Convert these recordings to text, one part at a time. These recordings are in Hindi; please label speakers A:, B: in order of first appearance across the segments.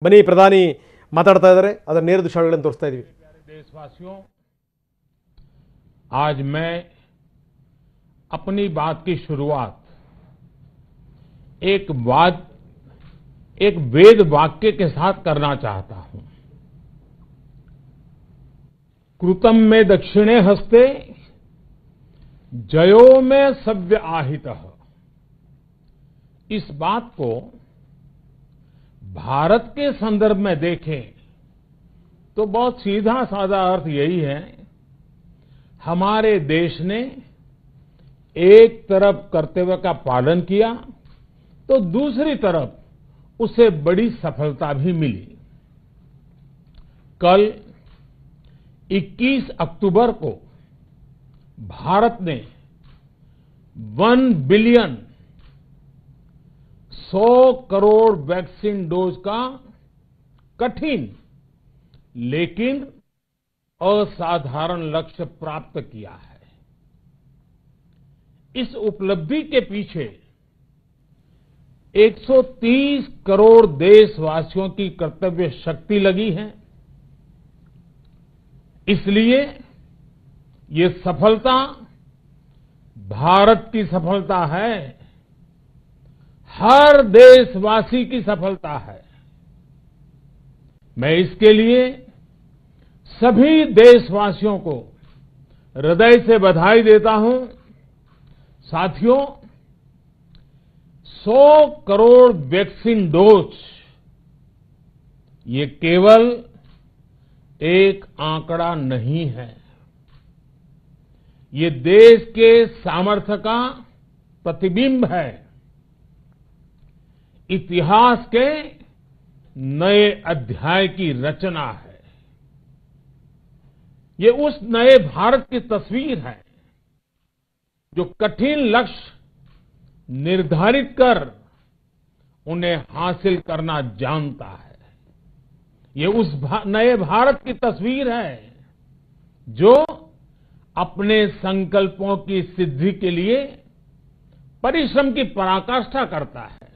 A: ಬನ್ನಿ ಪ್ರಧಾನಿ ಮಾತಾಡ್ತಾ ಇದ್ದಾರೆ ಅದರ ನೇರ ದೃಶ್ಯಾವಳಿಗಳನ್ನು ತೋರಿಸ್ತಾ ಇದೀವಿ.
B: देशवासियों, आज मैं अपनी बात की शुरुआत एक वेद वाक्य के साथ करना चाहता हूं। कृतम में दक्षिणे हस्ते जयो में सव्य आहितः। इस बात को भारत के संदर्भ में देखें तो बहुत सीधा साधा अर्थ यही है, हमारे देश ने एक तरफ कर्तव्य का पालन किया तो दूसरी तरफ उसे बड़ी सफलता भी मिली। कल 21 अक्टूबर को भारत ने 1 बिलियन 100 करोड़ वैक्सीन डोज का कठिन लेकिन असाधारण लक्ष्य प्राप्त किया है। इस उपलब्धि के पीछे 130 करोड़ देशवासियों की कर्तव्य शक्ति लगी है। इसलिए ये सफलता भारत की सफलता है, हर देशवासी की सफलता है। मैं इसके लिए सभी देशवासियों को हृदय से बधाई देता हूं। साथियों, 100 करोड़ वैक्सीन डोज ये केवल एक आंकड़ा नहीं है, ये देश के सामर्थ्य का प्रतिबिंब है, इतिहास के नए अध्याय की रचना है। ये उस नए भारत की तस्वीर है जो कठिन लक्ष्य निर्धारित कर उन्हें हासिल करना जानता है। ये उस नए भारत की तस्वीर है जो अपने संकल्पों की सिद्धि के लिए परिश्रम की पराकाष्ठा करता है।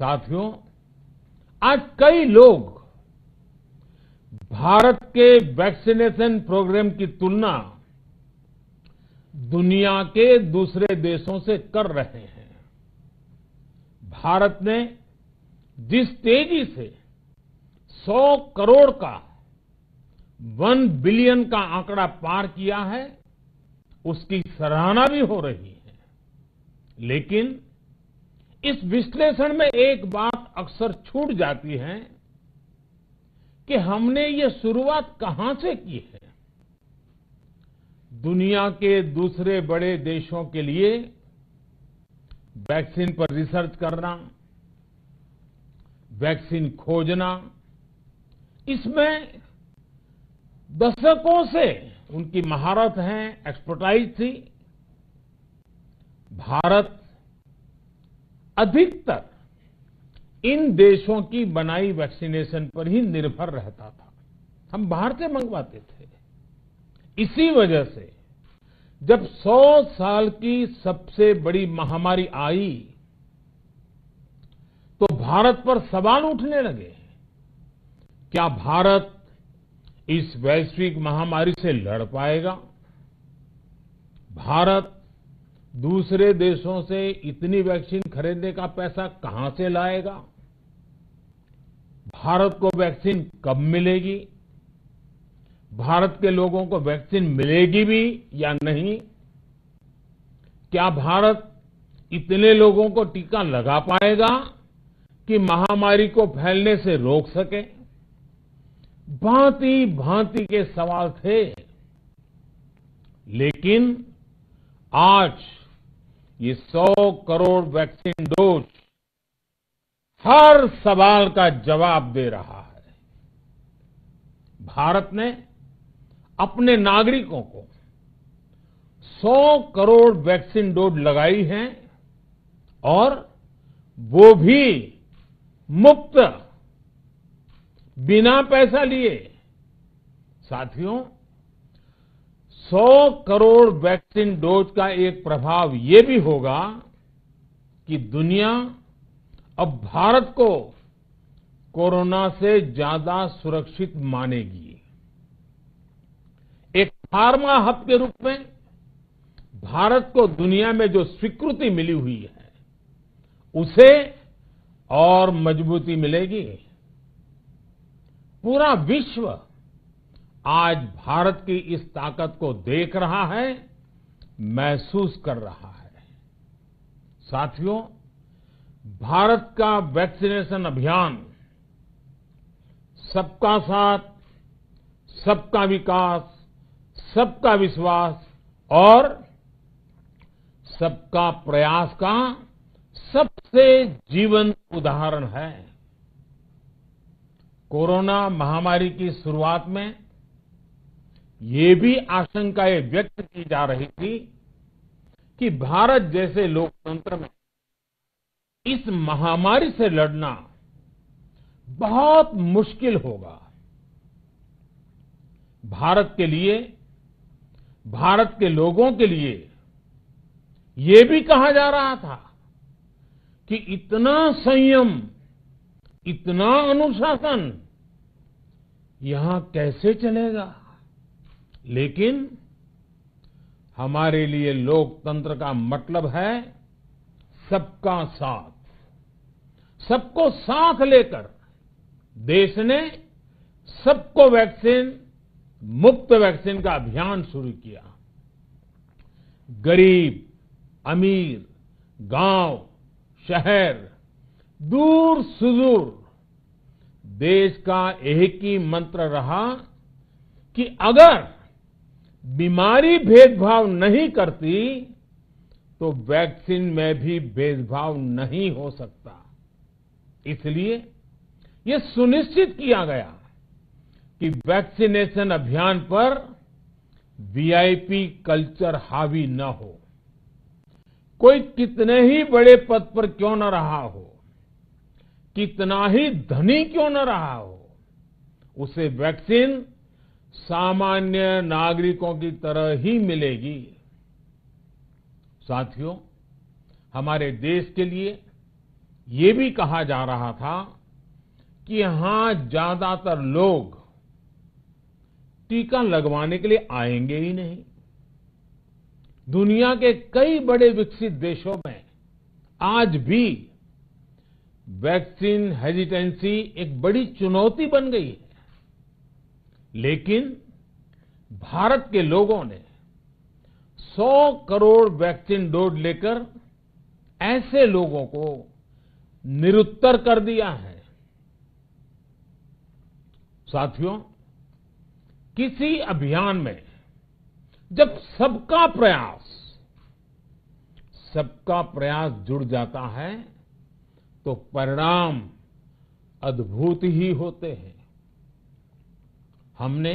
B: साथियों, आज कई लोग भारत के वैक्सीनेशन प्रोग्राम की तुलना दुनिया के दूसरे देशों से कर रहे हैं। भारत ने जिस तेजी से 100 करोड़ का 1 बिलियन का आंकड़ा पार किया है, उसकी सराहना भी हो रही है। लेकिन इस विश्लेषण में एक बात अक्सर छूट जाती है कि हमने ये शुरुआत कहां से की है। दुनिया के दूसरे बड़े देशों के लिए वैक्सीन पर रिसर्च करना, वैक्सीन खोजना, इसमें दशकों से उनकी महारत है, एक्सपर्टाइज थी। भारत अधिकतर इन देशों की बनाई वैक्सीनेशन पर ही निर्भर रहता था, हम बाहर से मंगवाते थे। इसी वजह से जब 100 साल की सबसे बड़ी महामारी आई तो भारत पर सवाल उठने लगे, क्या भारत इस वैश्विक महामारी से लड़ पाएगा? भारत दूसरे देशों से इतनी वैक्सीन खरीदने का पैसा कहां से लाएगा? भारत को वैक्सीन कब मिलेगी? भारत के लोगों को वैक्सीन मिलेगी भी या नहीं? क्या भारत इतने लोगों को टीका लगा पाएगा कि महामारी को फैलने से रोक सके? भांति भांति के सवाल थे। लेकिन आज ये 100 करोड़ वैक्सीन डोज हर सवाल का जवाब दे रहा है। भारत ने अपने नागरिकों को 100 करोड़ वैक्सीन डोज लगाई हैं और वो भी मुफ्त, बिना पैसा लिए। साथियों, 100 करोड़ वैक्सीन डोज का एक प्रभाव ये भी होगा कि दुनिया अब भारत को कोरोना से ज्यादा सुरक्षित मानेगी। एक फार्मा हब के रूप में भारत को दुनिया में जो स्वीकृति मिली हुई है, उसे और मजबूती मिलेगी। पूरा विश्व आज भारत की इस ताकत को देख रहा है, महसूस कर रहा है। साथियों, भारत का वैक्सीनेशन अभियान सबका साथ, सबका विकास, सबका विश्वास और सबका प्रयास का सबसे जीवंत उदाहरण है। कोरोना महामारी की शुरुआत में ये भी आशंकाएं व्यक्त की जा रही थी कि भारत जैसे लोकतंत्र में इस महामारी से लड़ना बहुत मुश्किल होगा। भारत के लिए, भारत के लोगों के लिए ये भी कहा जा रहा था कि इतना संयम, इतना अनुशासन यहां कैसे चलेगा। लेकिन हमारे लिए लोकतंत्र का मतलब है सबका साथ। सबको साथ लेकर देश ने सबको वैक्सीन, मुफ्त वैक्सीन का अभियान शुरू किया। गरीब, अमीर, गांव, शहर, दूर सुदूर, देश का एक ही मंत्र रहा कि अगर बीमारी भेदभाव नहीं करती तो वैक्सीन में भी भेदभाव नहीं हो सकता। इसलिए यह सुनिश्चित किया गया कि वैक्सीनेशन अभियान पर वीआईपी कल्चर हावी न हो। कोई कितने ही बड़े पद पर क्यों न रहा हो, कितना ही धनी क्यों न रहा हो, उसे वैक्सीन सामान्य नागरिकों की तरह ही मिलेगी। साथियों, हमारे देश के लिए ये भी कहा जा रहा था कि यहां ज्यादातर लोग टीका लगवाने के लिए आएंगे ही नहीं। दुनिया के कई बड़े विकसित देशों में आज भी वैक्सीन हेजिटेंसी एक बड़ी चुनौती बन गई है। लेकिन भारत के लोगों ने 100 करोड़ वैक्सीन डोज लेकर ऐसे लोगों को निरुत्तर कर दिया है। साथियों, किसी अभियान में जब सबका प्रयास जुड़ जाता है तो परिणाम अद्भुत ही होते हैं। हमने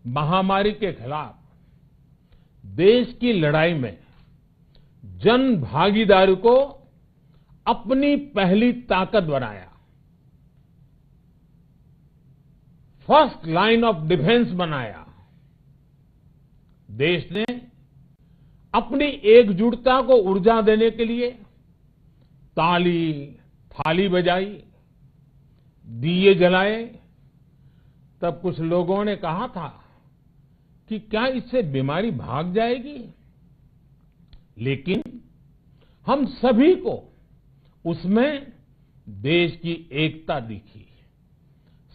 B: महामारी के खिलाफ देश की लड़ाई में जन भागीदारी को अपनी पहली ताकत बनाया। फर्स्ट लाइन ऑफ डिफेंस बनाया। देश ने अपनी एकजुटता को ऊर्जा देने के लिए ताली, थाली बजाई, दिए जलाए। तब कुछ लोगों ने कहा था कि क्या इससे बीमारी भाग जाएगी? लेकिन हम सभी को उसमें देश की एकता दिखी,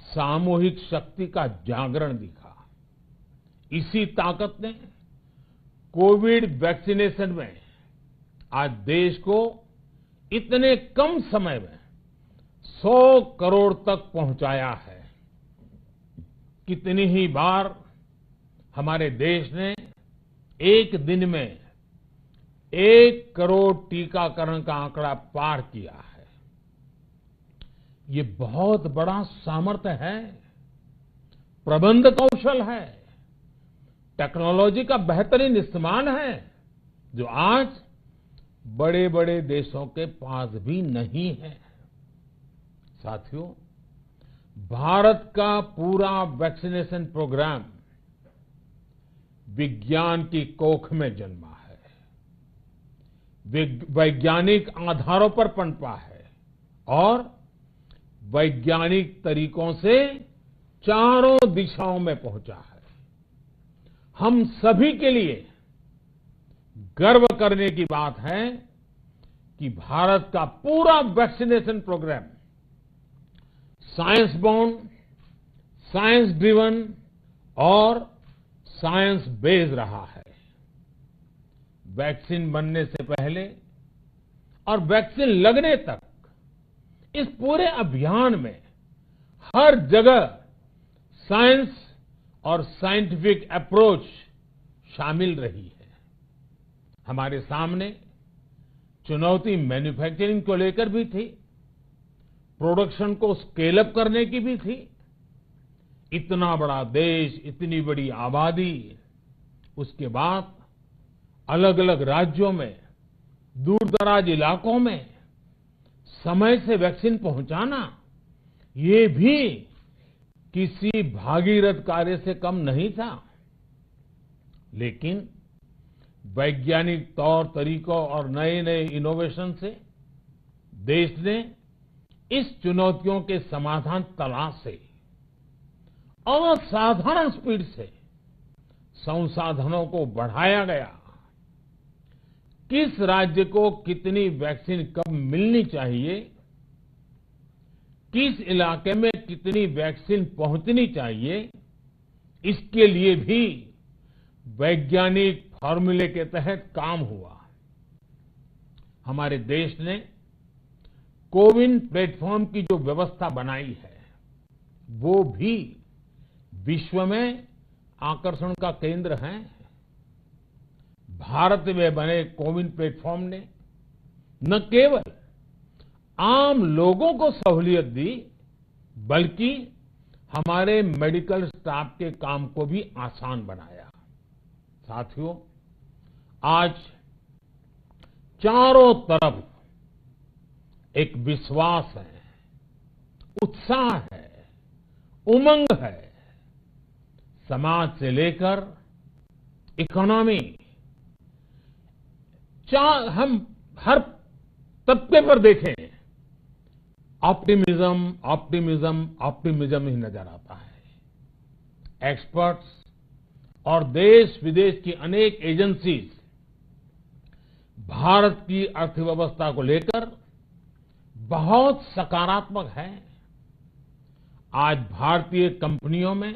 B: सामूहिक शक्ति का जागरण दिखा। इसी ताकत ने कोविड वैक्सीनेशन में आज देश को इतने कम समय में 100 करोड़ तक पहुंचाया है। कितनी ही बार हमारे देश ने एक दिन में 1 करोड़ टीकाकरण का आंकड़ा पार किया है। ये बहुत बड़ा सामर्थ्य है, प्रबंध कौशल है, टेक्नोलॉजी का बेहतरीन इस्तेमाल है, जो आज बड़े बड़े देशों के पास भी नहीं है। साथियों, भारत का पूरा वैक्सीनेशन प्रोग्राम विज्ञान की कोख में जन्मा है, वैज्ञानिक आधारों पर पनपा है और वैज्ञानिक तरीकों से चारों दिशाओं में पहुंचा है। हम सभी के लिए गर्व करने की बात है कि भारत का पूरा vaccination programme science born, science driven और साइंस बेस्ड रहा है। वैक्सीन बनने से पहले और वैक्सीन लगने तक इस पूरे अभियान में हर जगह साइंस और साइंटिफिक अप्रोच शामिल रही है। हमारे सामने चुनौती मैन्युफैक्चरिंग को लेकर भी थी, प्रोडक्शन को स्केल अप करने की भी थी। इतना बड़ा देश, इतनी बड़ी आबादी, उसके बाद अलग अलग राज्यों में, दूर दराज इलाकों में समय से वैक्सीन पहुंचाना, ये भी किसी भागीरथ कार्य से कम नहीं था। लेकिन वैज्ञानिक तौर तरीकों और नए नए इनोवेशन से देश ने इस चुनौतियों के समाधान तलाशे। असाधारण स्पीड से संसाधनों को बढ़ाया गया। किस राज्य को कितनी वैक्सीन कब मिलनी चाहिए, किस इलाके में कितनी वैक्सीन पहुंचनी चाहिए, इसके लिए भी वैज्ञानिक फॉर्मूले के तहत काम हुआ। हमारे देश ने कोविन प्लेटफॉर्म की जो व्यवस्था बनाई है, वो भी विश्व में आकर्षण का केंद्र है। भारत में बने कोविन प्लेटफॉर्म ने न केवल आम लोगों को सहूलियत दी, बल्कि हमारे मेडिकल स्टाफ के काम को भी आसान बनाया। साथियों, आज चारों तरफ एक विश्वास है, उत्साह है, उमंग है। समाज से लेकर इकोनॉमी, हम हर तबके पर देखें, ऑप्टिमिज्म, ऑप्टिमिज्म, ऑप्टिमिज्म ही नजर आता है। एक्सपर्ट्स और देश विदेश की अनेक एजेंसीज भारत की अर्थव्यवस्था को लेकर बहुत सकारात्मक है। आज भारतीय कंपनियों में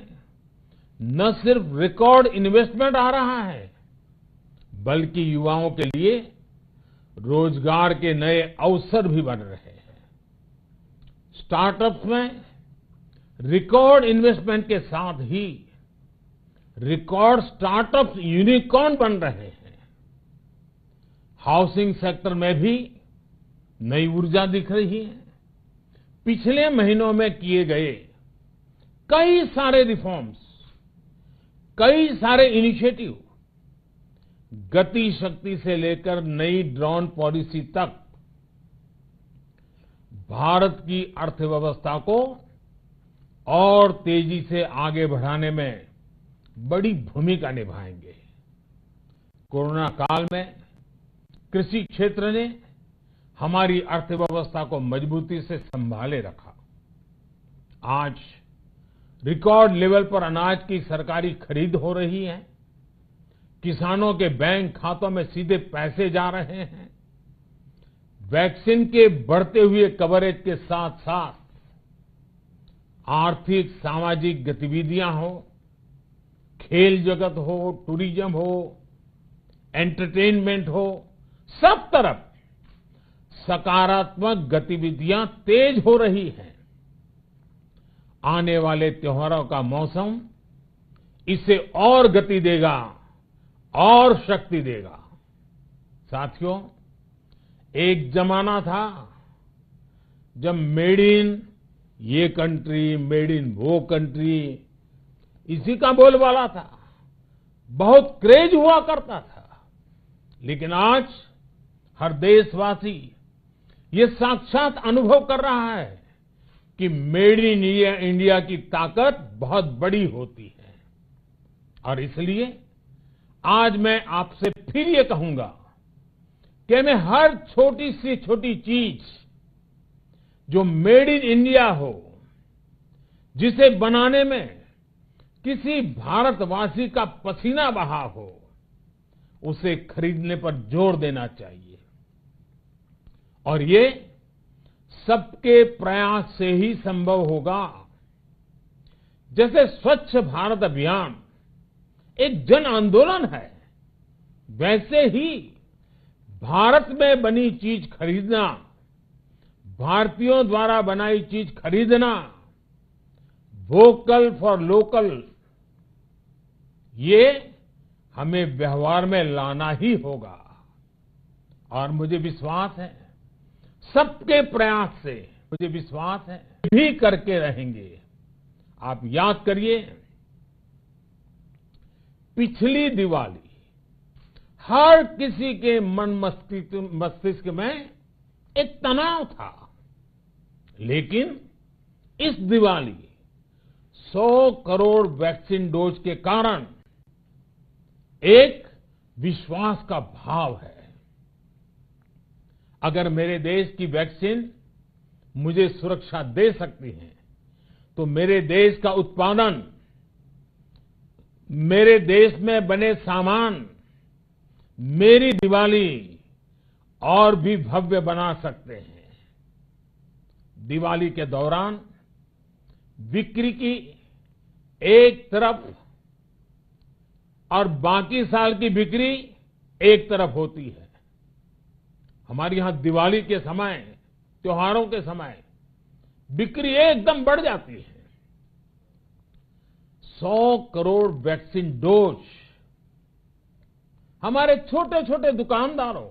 B: न सिर्फ रिकॉर्ड इन्वेस्टमेंट आ रहा है, बल्कि युवाओं के लिए रोजगार के नए अवसर भी बन रहे हैं। स्टार्टअप्स में रिकॉर्ड इन्वेस्टमेंट के साथ ही रिकॉर्ड स्टार्टअप्स यूनिकॉर्न बन रहे हैं। हाउसिंग सेक्टर में भी नई ऊर्जा दिख रही है। पिछले महीनों में किए गए कई सारे रिफॉर्म्स, कई सारे इनिशिएटिव, गति शक्ति से लेकर नई ड्रोन पॉलिसी तक भारत की अर्थव्यवस्था को और तेजी से आगे बढ़ाने में बड़ी भूमिका निभाएंगे। कोरोना काल में कृषि क्षेत्र ने हमारी अर्थव्यवस्था को मजबूती से संभाले रखा। आज रिकॉर्ड लेवल पर अनाज की सरकारी खरीद हो रही है। किसानों के बैंक खातों में सीधे पैसे जा रहे हैं। वैक्सीन के बढ़ते हुए कवरेज के साथ साथ आर्थिक सामाजिक गतिविधियां हो, खेल जगत हो, टूरिज्म हो, एंटरटेनमेंट हो, सब तरफ सकारात्मक गतिविधियां तेज हो रही हैं। आने वाले त्योहारों का मौसम इसे और गति देगा और शक्ति देगा। साथियों, एक जमाना था जब मेड इन ये कंट्री, मेड इन वो कंट्री, इसी का बोलबाला था। बहुत क्रेज हुआ करता था। लेकिन आज हर देशवासी ये साक्षात अनुभव कर रहा है कि मेड इन इंडिया की ताकत बहुत बड़ी होती है। और इसलिए आज मैं आपसे फिर ये कहूंगा कि हमें हर छोटी से छोटी चीज जो मेड इन इंडिया हो, जिसे बनाने में किसी भारतवासी का पसीना बहा हो, उसे खरीदने पर जोर देना चाहिए। और ये सबके प्रयास से ही संभव होगा। जैसे स्वच्छ भारत अभियान एक जन आंदोलन है, वैसे ही भारत में बनी चीज खरीदना, भारतीयों द्वारा बनाई चीज खरीदना, वोकल फॉर लोकल, ये हमें व्यवहार में लाना ही होगा। और मुझे विश्वास है, सबके प्रयास से मुझे विश्वास है भी करके रहेंगे। आप याद करिए, पिछली दिवाली हर किसी के मन मस्तिष्क में एक तनाव था, लेकिन इस दिवाली 100 करोड़ वैक्सीन डोज के कारण एक विश्वास का भाव है। अगर मेरे देश की वैक्सीन मुझे सुरक्षा दे सकती है, तो मेरे देश का उत्पादन, मेरे देश में बने सामान मेरी दिवाली और भी भव्य बना सकते हैं। दिवाली के दौरान बिक्री की एक तरफ और बाकी साल की बिक्री एक तरफ होती है। हमारे यहां दिवाली के समय, त्योहारों के समय बिक्री एकदम बढ़ जाती है। 100 करोड़ वैक्सीन डोज हमारे छोटे छोटे दुकानदारों,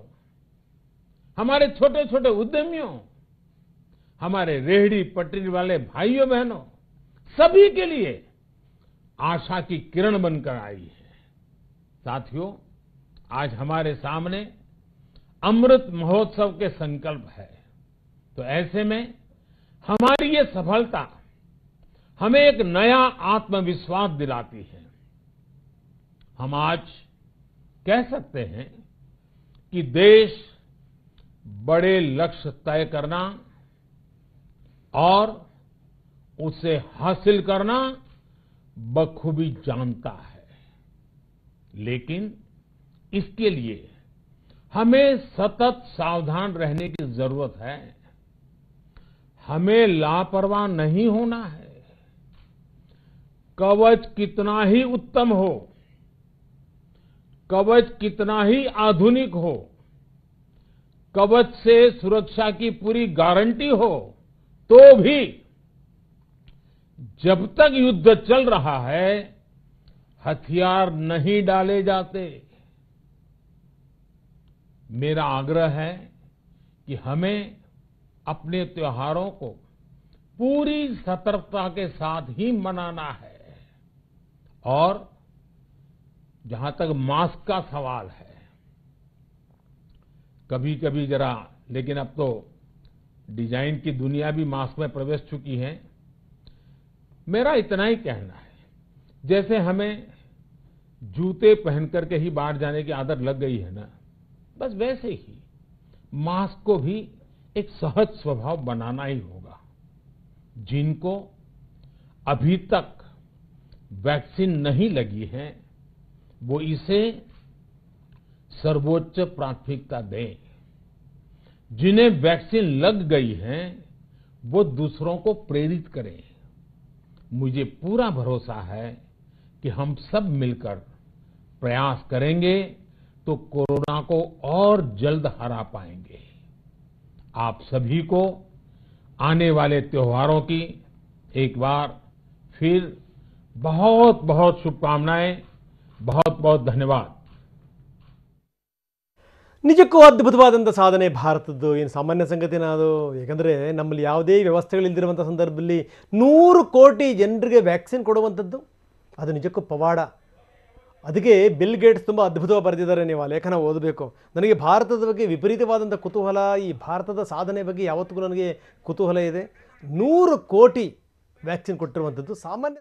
B: हमारे छोटे छोटे उद्यमियों, हमारे रेहड़ी पटरी वाले भाइयों बहनों, सभी के लिए आशा की किरण बनकर आई है। साथियों, आज हमारे सामने अमृत महोत्सव के संकल्प है, तो ऐसे में हमारी ये सफलता हमें एक नया आत्मविश्वास दिलाती है। हम आज कह सकते हैं कि देश बड़े लक्ष्य तय करना और उसे हासिल करना बखूबी जानता है, लेकिन इसके लिए हमें सतत सावधान रहने की जरूरत है। हमें लापरवाह नहीं होना है। कवच कितना ही उत्तम हो, कवच कितना ही आधुनिक हो, कवच से सुरक्षा की पूरी गारंटी हो, तो भी जब तक युद्ध चल रहा है, हथियार नहीं डाले जाते। मेरा आग्रह है कि हमें अपने त्योहारों को पूरी सतर्कता के साथ ही मनाना है। और जहां तक मास्क का सवाल है, कभी कभी जरा, लेकिन अब तो डिजाइन की दुनिया भी मास्क में प्रवेश चुकी है। मेरा इतना ही कहना है, जैसे हमें जूते पहन करके ही बाहर जाने की आदत लग गई है ना, बस वैसे ही मास्क को भी एक सहज स्वभाव बनाना ही होगा। जिनको अभी तक वैक्सीन नहीं लगी है, वो इसे सर्वोच्च प्राथमिकता दें। जिन्हें वैक्सीन लग गई है, वो दूसरों को प्रेरित करें। मुझे पूरा भरोसा है कि हम सब मिलकर प्रयास करेंगे तो कोरोना को और जल्द हरा पाएंगे। आप सभी को आने वाले त्योहारों की एक बार फिर बहुत बहुत शुभकामनाएं, बहुत बहुत धन्यवाद।
A: ನಿಜಕ್ಕೂ ಅದ್ಭುತವಾದಂಥ ಸಾಧನೆ ಭಾರತದ್ದು, ಏನು ಸಾಮಾನ್ಯ ಸಂಗತಿನ ಅದು? ಯಾಕಂದರೆ ನಮ್ಮಲ್ಲಿ ಯಾವುದೇ ವ್ಯವಸ್ಥೆಗಳಿಲ್ದಿರುವಂಥ ಸಂದರ್ಭದಲ್ಲಿ 100 ಕೋಟಿ ಜನರಿಗೆ ವ್ಯಾಕ್ಸಿನ್ ಕೊಡುವಂಥದ್ದು, ಅದು ನಿಜಕ್ಕೂ ಪವಾಡ. ಅದಕ್ಕೆ ಬಿಲ್ ಗೇಟ್ಸ್ ತುಂಬ ಅದ್ಭುತವಾಗಿ ಬರೆದಿದ್ದಾರೆ. ನೀವು ಆ ಲೇಖನ ಓದಬೇಕು. ನನಗೆ ಭಾರತದ ಬಗ್ಗೆ ವಿಪರೀತವಾದಂಥ ಕುತೂಹಲ, ಈ ಭಾರತದ ಸಾಧನೆ ಬಗ್ಗೆ ಯಾವತ್ತಿಗೂ ನನಗೆ ಕುತೂಹಲ ಇದೆ. 100 ಕೋಟಿ ವ್ಯಾಕ್ಸಿನ್ ಕೊಟ್ಟಿರುವಂಥದ್ದು ಸಾಮಾನ್ಯ